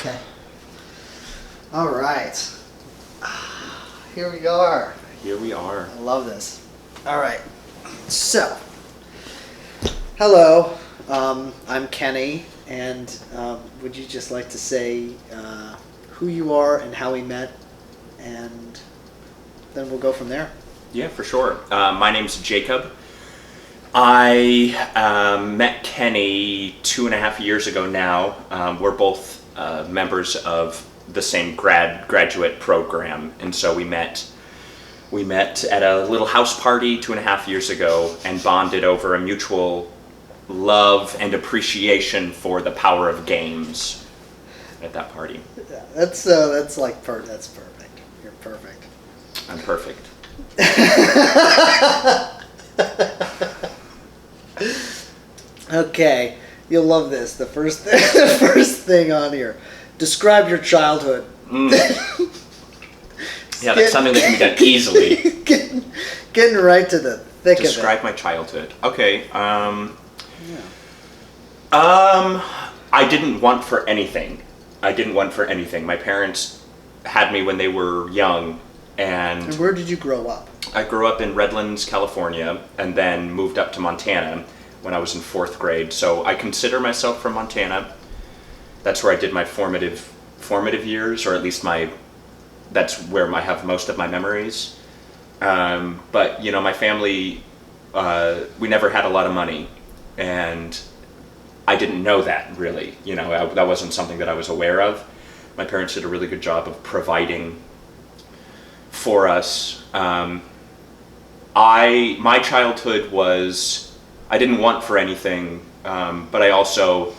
Okay. All right. Here we are. Here we are. I love this. All right. So, hello. I'm Kenny, and would you just like to say who you are and how we met, and then we'll go from there. Yeah, for sure. My name's Jacob. I met Kenny 2.5 years ago now. We're both members of the same graduate program, and so we met at a little house party 2.5 years ago and bonded over a mutual love and appreciation for the power of games at that party. Yeah, that's that's perfect. You're perfect. I'm perfect. Okay, you'll love this. The first thing on here. Describe your childhood. Yeah, that's something that can be done easily. Getting right to the thick of it. Describe my childhood. Okay. Yeah. I didn't want for anything. My parents had me when they were young, And where did you grow up? I grew up in Redlands, California, and then moved up to Montana when I was in 4th grade. So I consider myself from Montana. That's where I did my formative years, or at least that's where I have most of my memories. But you know, my family, we never had a lot of money, and I didn't know that really. You know, that wasn't something that I was aware of. My parents did a really good job of providing for us. My childhood was, I didn't want for anything, but I also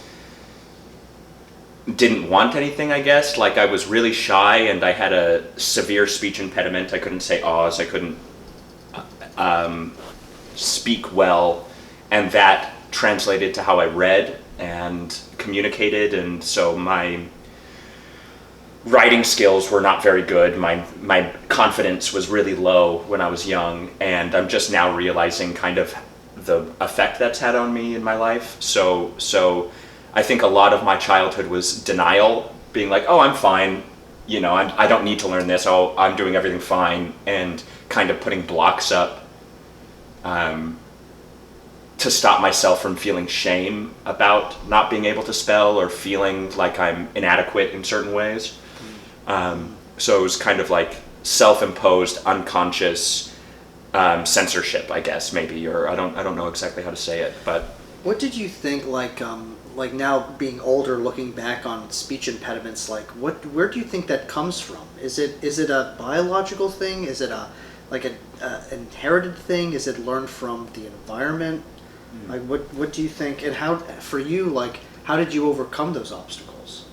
didn't want anything, I guess. Like, I was really shy and I had a severe speech impediment. I couldn't say ahs, I couldn't speak well, and that translated to how I read and communicated, and so my writing skills were not very good. My confidence was really low when I was young, and I'm just now realizing kind of the effect that's had on me in my life. So I think a lot of my childhood was denial, being like, oh, I'm fine, you know, I don't need to learn this, oh, I'm doing everything fine, and kind of putting blocks up to stop myself from feeling shame about not being able to spell or feeling like I'm inadequate in certain ways. So it was kind of like self-imposed, unconscious censorship, I guess, maybe, or I don't know exactly how to say it, but. What did you think, like now being older, looking back on speech impediments, like where do you think that comes from? Is it a biological thing? Is it an inherited thing? Is it learned from the environment? Like what do you think, and how for you, like how did you overcome those obstacles?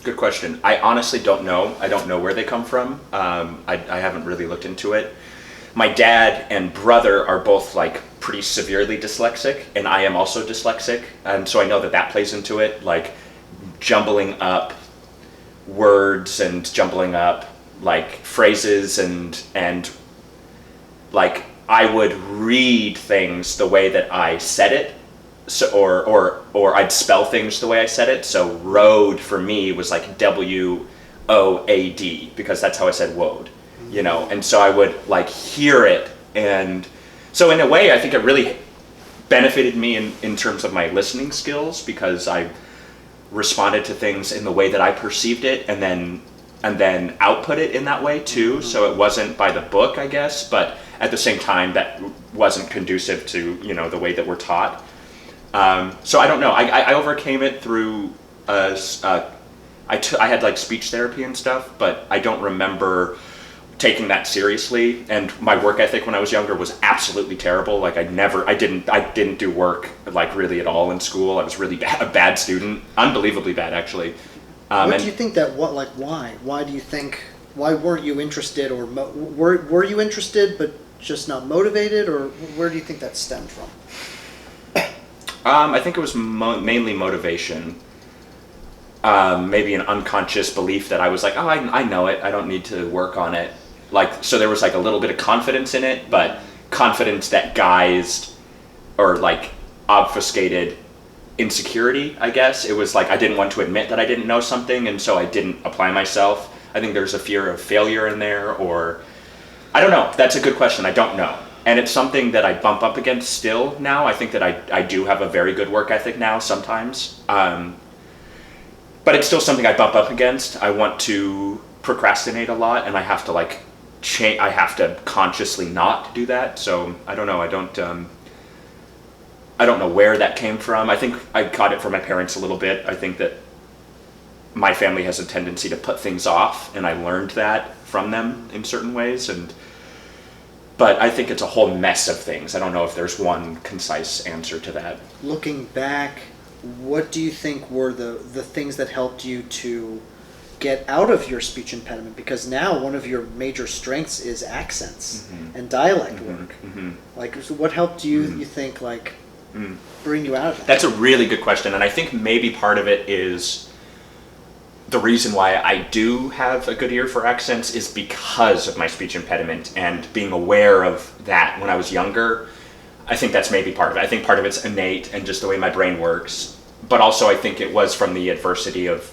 Good question. I honestly don't know. I don't know where they come from. I haven't really looked into it. My dad and brother are both like pretty severely dyslexic, and I am also dyslexic, and so I know that plays into it, like jumbling up words and jumbling up like phrases, and like I would read things the way that I said it, so or I'd spell things the way I said it. So road for me was like WOAD, because that's how I said woad, you know, and so I would like hear it, and so in a way I think it really benefited me in terms of my listening skills, because I responded to things in the way that I perceived it, and then output it in that way too. So it wasn't by the book, I guess, but at the same time that wasn't conducive to, you know, the way that we're taught. So I don't know. I overcame it through I had like speech therapy and stuff, but I don't remember taking that seriously. And my work ethic when I was younger was absolutely terrible. Like I didn't do work like really at all in school. I was really a bad student, unbelievably bad actually. What do you think that why do you think, why weren't you interested, or were you interested but just not motivated, or where do you think that stemmed from? I think it was mainly motivation. Maybe an unconscious belief that I was like, oh, I know it, I don't need to work on it. Like, so there was like a little bit of confidence in it, but confidence that guised or like obfuscated insecurity, I guess. It was like I didn't want to admit that I didn't know something, and so I didn't apply myself. I think there's a fear of failure in there, or I don't know. That's a good question. I don't know. And it's something that I bump up against still now. I think that I do have a very good work ethic now sometimes. But it's still something I bump up against. I want to procrastinate a lot, and I have to like I have to consciously not do that. So I don't know. I don't know where that came from. I think I got it from my parents a little bit. I think that my family has a tendency to put things off, and I learned that from them in certain ways. But I think it's a whole mess of things. I don't know if there's one concise answer to that. Looking back, what do you think were the things that helped you to get out of your speech impediment? Because now one of your major strengths is accents and dialect work. Like, so what helped you, you think, like, bring you out of that? That's a really good question, and I think maybe part of it is the reason why I do have a good ear for accents is because of my speech impediment and being aware of that when I was younger. I think that's maybe part of it. I think part of it's innate and just the way my brain works. But also I think it was from the adversity of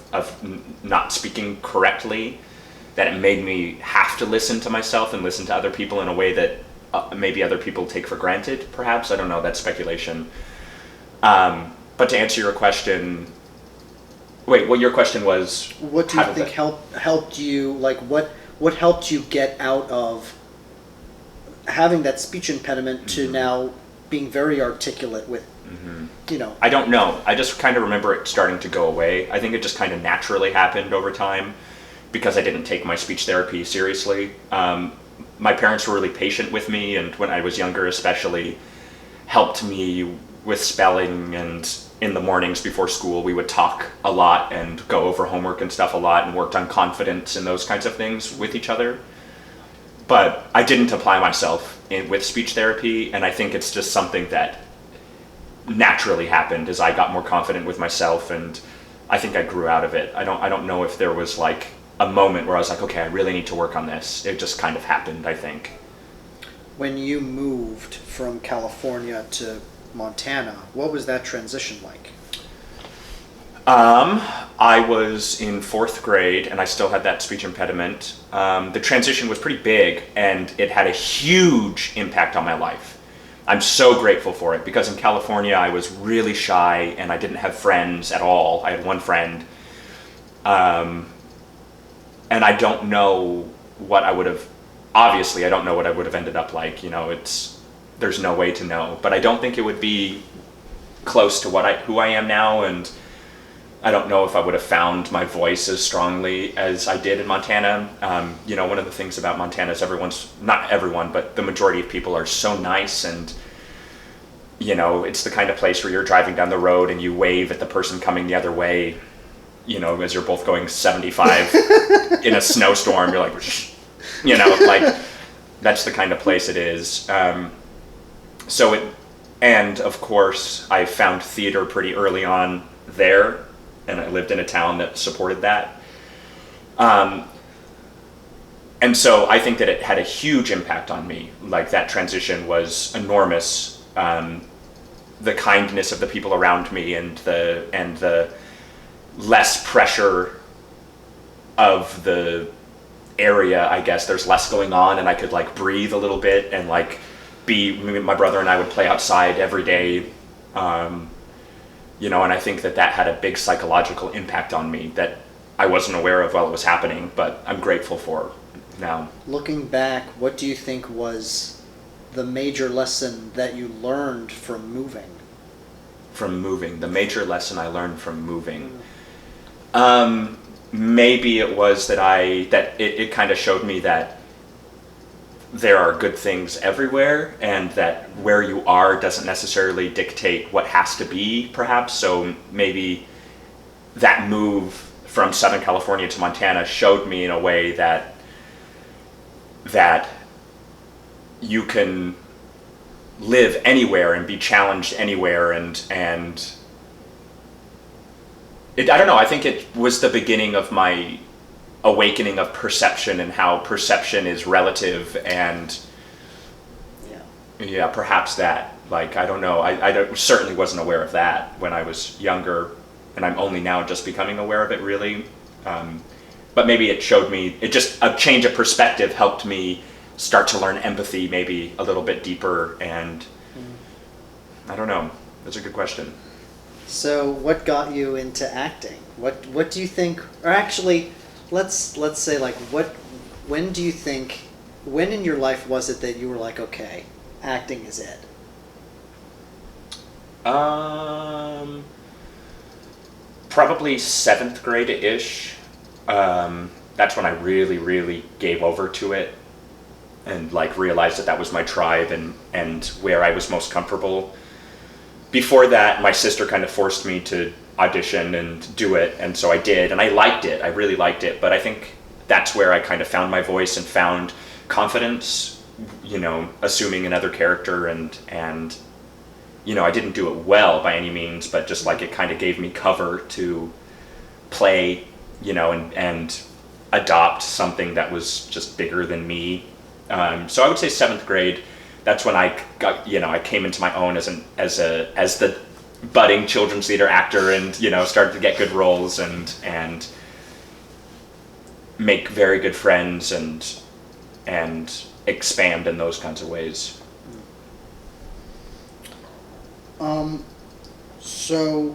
not speaking correctly that it made me have to listen to myself and listen to other people in a way that maybe other people take for granted, perhaps. I don't know, that's speculation. But to answer your question, well, your question was... What do you think helped you, like, what helped you get out of having that speech impediment to now being very articulate with, you know... I don't know. I just kind of remember it starting to go away. I think it just kind of naturally happened over time because I didn't take my speech therapy seriously. My parents were really patient with me, and when I was younger especially, helped me with spelling, and in the mornings before school we would talk a lot and go over homework and stuff a lot and worked on confidence and those kinds of things with each other. But I didn't apply myself with speech therapy, and I think it's just something that naturally happened as I got more confident with myself, and I think I grew out of it. I don't know if there was like a moment where I was like, okay, I really need to work on this. It just kind of happened, I think. When you moved from California to Montana, what was that transition like? I was in 4th grade and I still had that speech impediment. The transition was pretty big and it had a huge impact on my life. I'm so grateful for it because in California I was really shy and I didn't have friends at all. I had one friend. And I don't know what I would have, obviously I don't know what I would have ended up like, you know, there's no way to know, but I don't think it would be close to who I am now, and I don't know if I would have found my voice as strongly as I did in Montana. You know, one of the things about Montana is not everyone, but the majority of people are so nice, and you know, it's the kind of place where you're driving down the road and you wave at the person coming the other way, you know, as you're both going 75 in a snowstorm, you're like, you know, like that's the kind of place it is. And of course I found theater pretty early on there, and I lived in a town that supported that. And so I think that it had a huge impact on me. Like that transition was enormous. The kindness of the people around me and the less pressure of the area, I guess. There's less going on and I could like breathe a little bit and like my brother and I would play outside every day. You know, and I think that had a big psychological impact on me that I wasn't aware of while it was happening, but I'm grateful for now. Looking back, what do you think was the major lesson that you learned from moving? From moving, the major lesson I learned from moving. Maybe it was that it kind of showed me that there are good things everywhere, and that where you are doesn't necessarily dictate what has to be, perhaps. So maybe that move from Southern California to Montana showed me in a way that you can live anywhere and be challenged anywhere, and I don't know, I think it was the beginning of my awakening of perception and how perception is relative, and yeah, perhaps that. Like, I don't know. Certainly wasn't aware of that when I was younger, and I'm only now just becoming aware of it, really. But maybe it showed me, a change of perspective helped me start to learn empathy maybe a little bit deeper, and I don't know. That's a good question. So, what got you into acting? What do you think? Or actually, let's say like when do you think? When in your life was it that you were like, okay, acting is it? Probably 7th grade-ish. That's when I really gave over to it, and like realized that was my tribe and where I was most comfortable. Before that, my sister kind of forced me to audition and do it, and so I did, and I liked it. I really liked it, but I think that's where I kind of found my voice and found confidence, assuming another character, and I didn't do it well by any means, but just like it kind of gave me cover to play, and adopt something that was just bigger than me. So I would say 7th grade. That's when I got, I came into my own as the budding children's theater actor, and started to get good roles and make very good friends and expand in those kinds of ways. So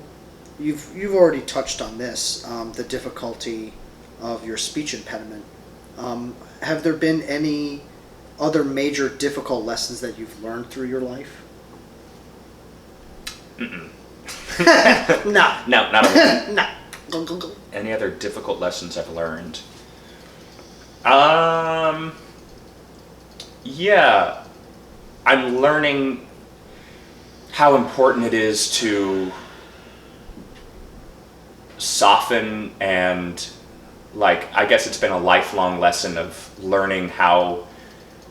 you've already touched on this, the difficulty of your speech impediment. Have there been any other major difficult lessons that you've learned through your life? Mm-mm. No. No, not a lot. No. Any other difficult lessons I've learned? Yeah. I'm learning how important it is to soften, and I guess it's been a lifelong lesson of learning how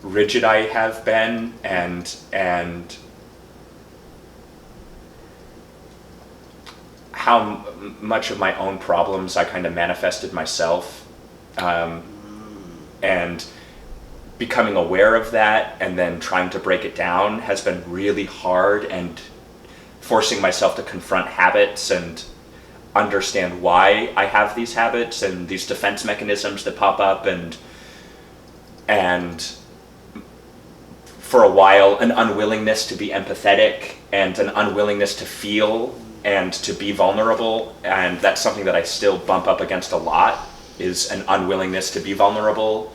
rigid I have been, and how much of my own problems I kind of manifested myself, and becoming aware of that and then trying to break it down has been really hard, and forcing myself to confront habits and understand why I have these habits and these defense mechanisms that pop up, and for a while an unwillingness to be empathetic and an unwillingness to feel and to be vulnerable, and that's something that I still bump up against a lot, is an unwillingness to be vulnerable.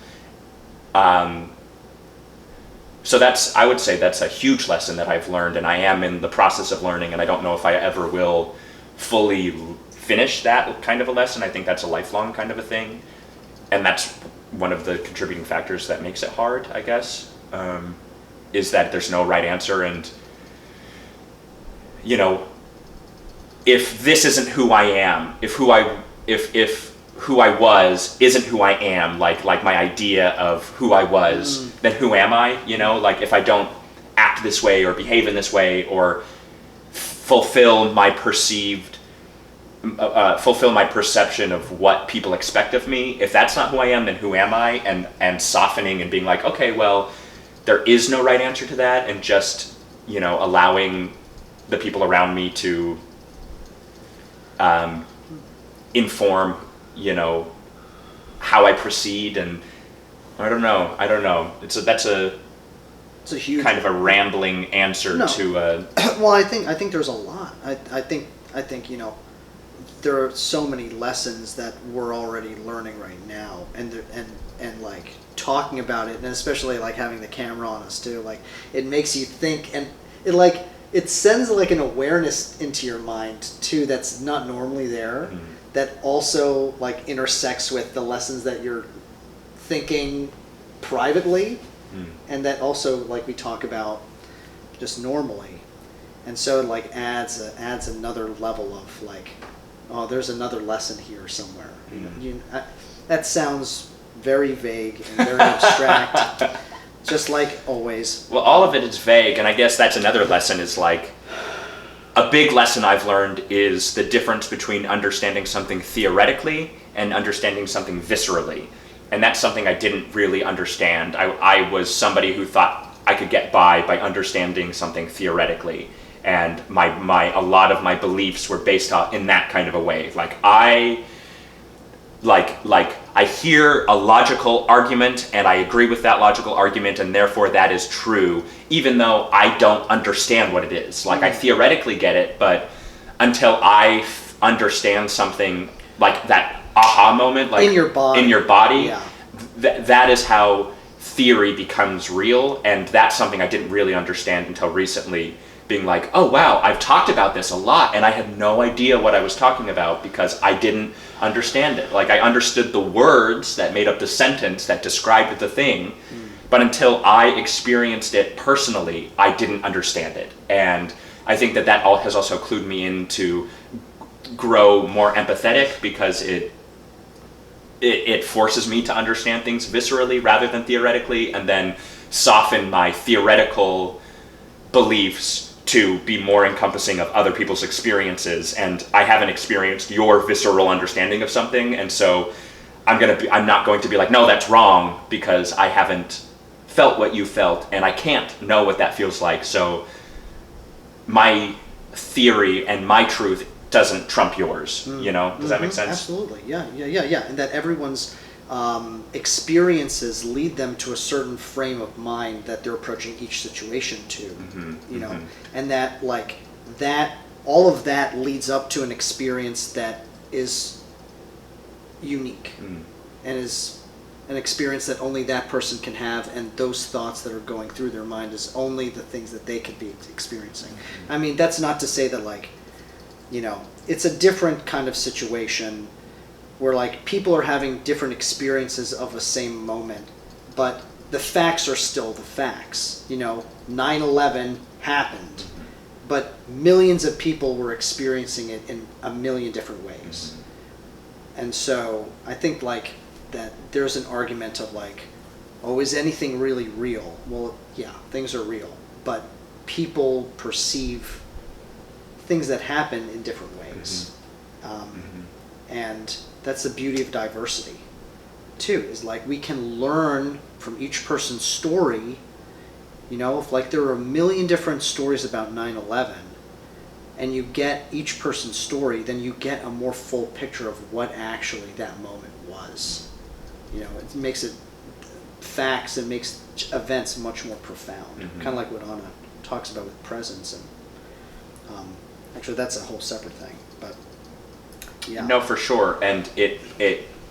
So I would say that's a huge lesson that I've learned, and I am in the process of learning, and I don't know if I ever will fully finish that kind of a lesson. I think that's a lifelong kind of a thing, and that's one of the contributing factors that makes it hard, I guess, is that there's no right answer, and if this isn't who I am, if who I was isn't who I am, like my idea of who I was, then who am I? If I don't act this way or behave in this way or fulfill my perception of what people expect of me, if that's not who I am, then who am I? And softening and being like, okay, well, there is no right answer to that, and just allowing the people around me to inform how I proceed, and I don't know. That's a huge kind of a rambling answer to. Well, I think there's a lot. I think there are so many lessons that we're already learning right now, and like talking about it, and especially like having the camera on us too. Like it makes you think, and it sends like an awareness into your mind too that's not normally there. Mm-hmm. That also like intersects with the lessons that you're thinking privately, and that also like we talk about just normally, and so it like adds another level of like, oh, there's another lesson here somewhere. That sounds very vague and very abstract, just like always. Well, all of it is vague, and I guess that's another lesson, is like, a big lesson I've learned is the difference between understanding something theoretically and understanding something viscerally. And that's something I didn't really understand. I was somebody who thought I could get by understanding something theoretically. And a lot of my beliefs were based in that kind of a way. Like I hear a logical argument and I agree with that logical argument and therefore that is true, even though I don't understand what it is. Like I theoretically get it, but until I understand something like that aha moment, like in your body, yeah. That is how theory becomes real, and that's something I didn't really understand until recently, being like, oh wow, I've talked about this a lot and I had no idea what I was talking about because I didn't understand it. Like I understood the words that made up the sentence that described the thing, but until I experienced it personally, I didn't understand it. And I think that all has also clued me into grow more empathetic, because it forces me to understand things viscerally rather than theoretically, and then soften my theoretical beliefs to be more encompassing of other people's experiences. And I haven't experienced your visceral understanding of something, and so I'm not going to be like, no, that's wrong, because I haven't felt what you felt, and I can't know what that feels like. So my theory and my truth doesn't trump yours, Does that make sense? Absolutely, yeah. And that everyone's experiences lead them to a certain frame of mind that they're approaching each situation to, and that all of that leads up to an experience that is unique and is an experience that only that person can have, and those thoughts that are going through their mind is only the things that they could be experiencing. I mean, that's not to say that it's a different kind of situation where people are having different experiences of the same moment, but the facts are still the facts. 9/11 happened, but millions of people were experiencing it in a million different ways. And so I think that there's an argument of oh, is anything really real? Well, yeah, things are real, but people perceive things that happen in different ways. And that's the beauty of diversity too, is we can learn from each person's story. If there are a million different stories about 9/11 and you get each person's story, then you get a more full picture of what actually that moment was. It makes it facts, and makes events much more profound, kind of like what Anna talks about with presence. And actually that's a whole separate thing, but yeah. No, for sure. And it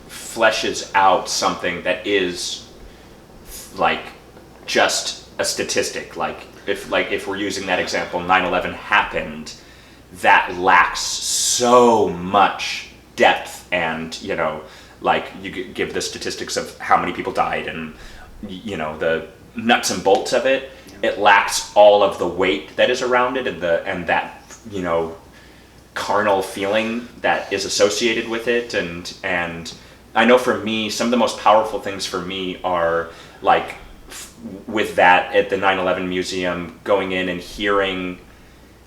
fleshes out something that is just a statistic. If we're using that example, 9/11 happened, that lacks so much depth, and you give the statistics of how many people died and the nuts and bolts of it. Yeah. It lacks all of the weight that is around it, and that carnal feeling that is associated with it. And I know for me, some of the most powerful things for me are with that at the 9/11 museum, going in and hearing,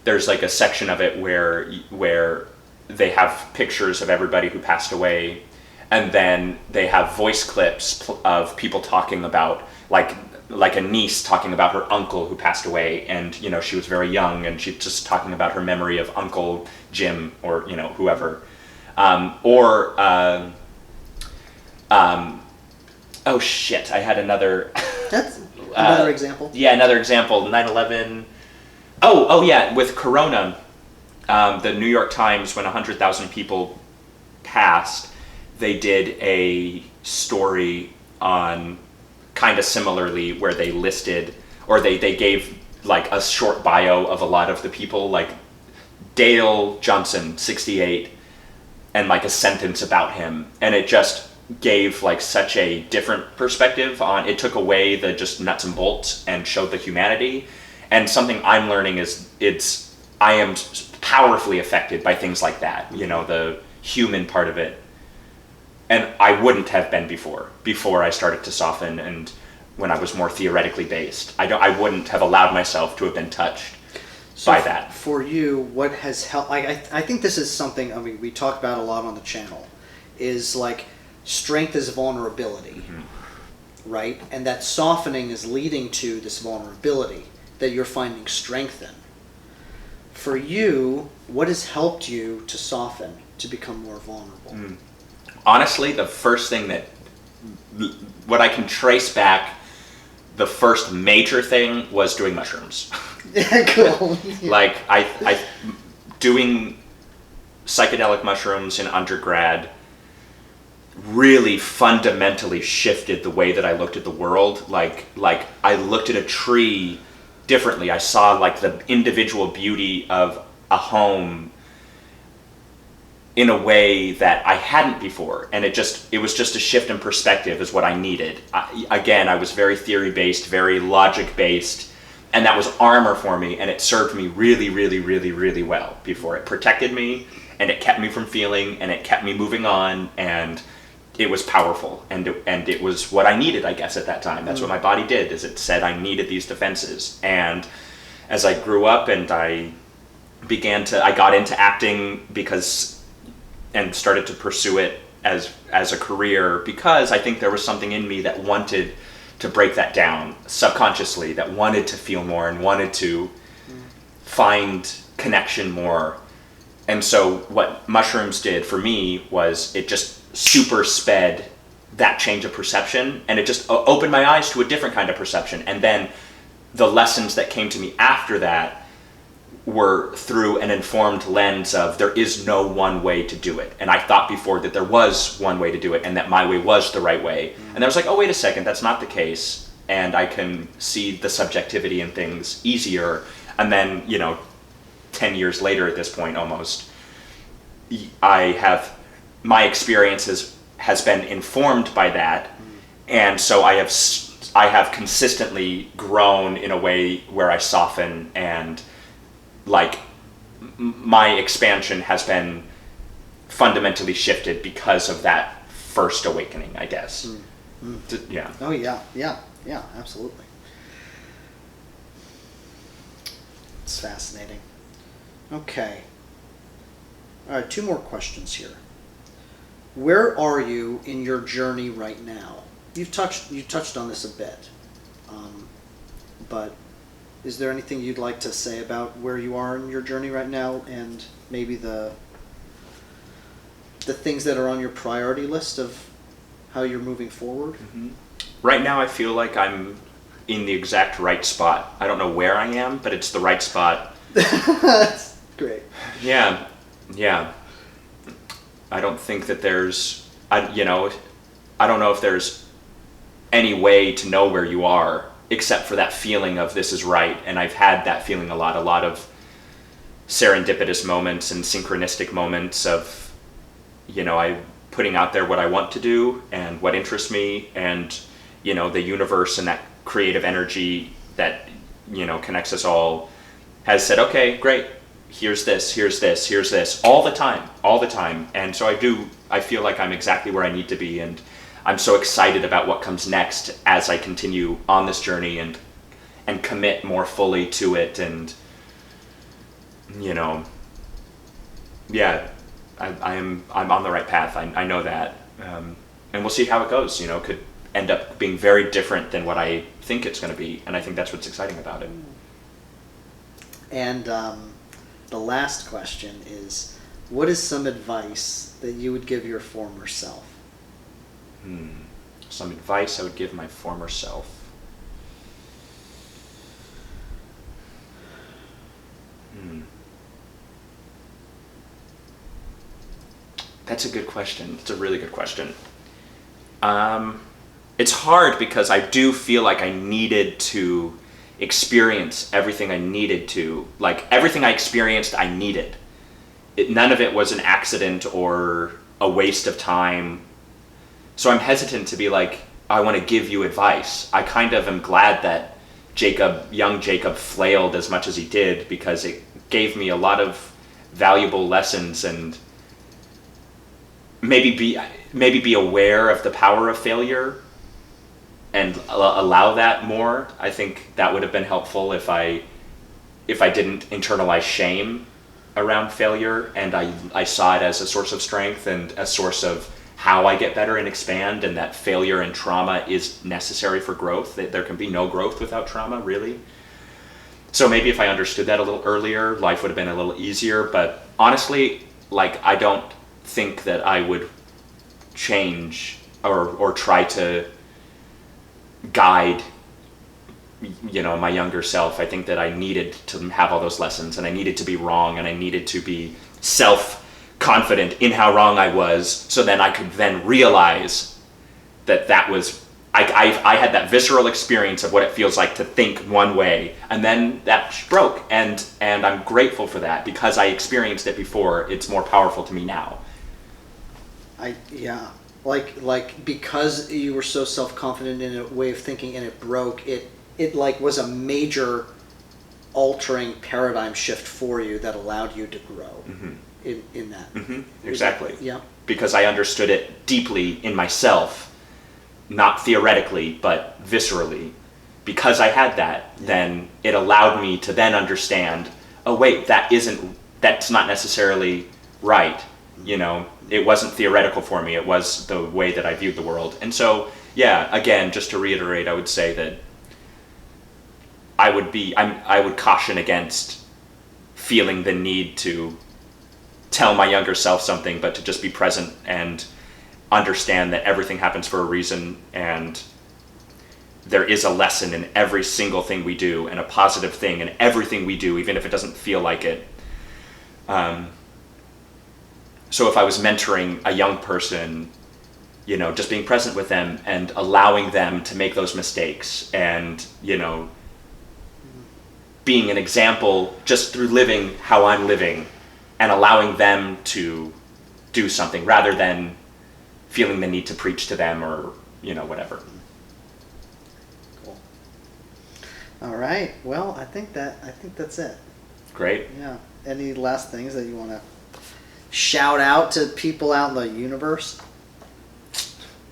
there's a section of it where they have pictures of everybody who passed away, and then they have voice clips of people talking about like a niece talking about her uncle who passed away, and she was very young, and she's just talking about her memory of Uncle Jim, or whoever, oh shit, I had another that's another example. Yeah, another example. 9/11. Oh yeah, with Corona, the New York Times, when 100,000 people passed, they did a story on kind of similarly, where they listed, or they gave a short bio of a lot of the people, like Dale Johnson, 68, and a sentence about him, and it just gave such a different perspective on it. Took away the just nuts and bolts and showed the humanity. And something I'm learning is I am powerfully affected by things like that, the human part of it. And I wouldn't have been before I started to soften, and when I was more theoretically based. I wouldn't have allowed myself to have been touched by that. For you, what has helped, I think this is something, we talk about a lot on the channel, is strength is vulnerability. right? And that softening is leading to this vulnerability that you're finding strength in. For you, what has helped you to soften, to become more vulnerable? Honestly, the first thing what I can trace back, the first major thing was doing mushrooms. Cool. Yeah. Like I doing psychedelic mushrooms in undergrad really fundamentally shifted the way that I looked at the world. Like I looked at a tree differently. I saw like the individual beauty of a home in a way that I hadn't before, and it was just a shift in perspective is what I needed. I was very theory based, very logic based, and that was armor for me, and it served me really, really, really, really well before. It protected me, and it kept me from feeling, and it kept me moving on, and it was powerful, and it was what I needed, I guess, at that time. That's what my body did, is it said I needed these defenses. And as I grew up and I got into acting and started to pursue it as a career, because I think there was something in me that wanted to break that down subconsciously, that wanted to feel more and wanted to find connection more. And so what mushrooms did for me was it just super sped that change of perception, and it just opened my eyes to a different kind of perception. And then the lessons that came to me after that were through an informed lens of there is no one way to do it. And I thought before that there was one way to do it and that my way was the right way. And I was like, oh, wait a second, that's not the case. And I can see the subjectivity in things easier. And then, 10 years later at this point almost, my experience has been informed by that. And so I have consistently grown in a way where I soften, and like my expansion has been fundamentally shifted because of that first awakening, I guess. Yeah. Oh yeah, absolutely. It's fascinating. Okay. All right, 2 more questions here. Where are you in your journey right now? You touched on this a bit, but is there anything you'd like to say about where you are in your journey right now, and maybe the things that are on your priority list of how you're moving forward? Right now I feel like I'm in the exact right spot. I don't know where I am, but it's the right spot. That's great. Yeah. I don't think that I don't know if there's any way to know where you are except for that feeling of this is right. And I've had that feeling a lot of serendipitous moments and synchronistic moments of, I putting out there what I want to do and what interests me, and, the universe and that creative energy that, connects us all has said, okay, great. Here's this, all the time. And so I feel like I'm exactly where I need to be, and I'm so excited about what comes next as I continue on this journey and commit more fully to it. And, I'm on the right path. I know that. And we'll see how it goes, could end up being very different than what I think it's going to be. And I think that's what's exciting about it. And, the last question is, what is some advice that you would give your former self? Some advice I would give my former self. That's a good question. It's a really good question. It's hard because I do feel like I needed to experience everything I needed to. Like, everything I experienced, I needed. None of it was an accident or a waste of time. So I'm hesitant to be like, I want to give you advice. I kind of am glad that young Jacob flailed as much as he did, because it gave me a lot of valuable lessons, and maybe be aware of the power of failure and allow that more. I think that would have been helpful if I didn't internalize shame around failure, and I saw it as a source of strength and a source of how I get better and expand, and that failure and trauma is necessary for growth. That there can be no growth without trauma, really. So maybe if I understood that a little earlier, life would have been a little easier. But honestly, like, I don't think that I would change or try to guide, you know, my younger self. I think that I needed to have all those lessons, and I needed to be wrong, and I needed to be self-confident in how wrong I was, so then I could then realize that was, I had that visceral experience of what it feels like to think one way, and then that broke, and I'm grateful for that, because I experienced it before. It's more powerful to me now. Like because you were so self-confident in a way of thinking and it broke, it like was a major altering paradigm shift for you that allowed you to grow in that. Exactly. Yeah. Because I understood it deeply in myself, not theoretically, but viscerally. Because I had that, then it allowed me to then understand, oh wait, that's not necessarily right. You know, it wasn't theoretical for me, it was the way that I viewed the world. And so, yeah, again, just to reiterate, I would say that I would caution against feeling the need to tell my younger self something, but to just be present and understand that everything happens for a reason, and there is a lesson in every single thing we do, and a positive thing in everything we do, even if it doesn't feel like it. So if I was mentoring a young person, you know, just being present with them and allowing them to make those mistakes, and, you know, being an example just through living how I'm living, and allowing them to do something rather than feeling the need to preach to them or, you know, whatever. Cool. All right. Well, I think that's it. Great. Yeah. Any last things that you want to shout out to people out in the universe?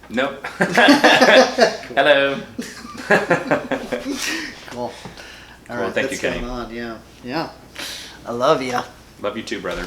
Nope. Hello. Cool. All Well, right. thank you, that's Kenny. going on. Yeah. Yeah. I love you. Love you too, brother.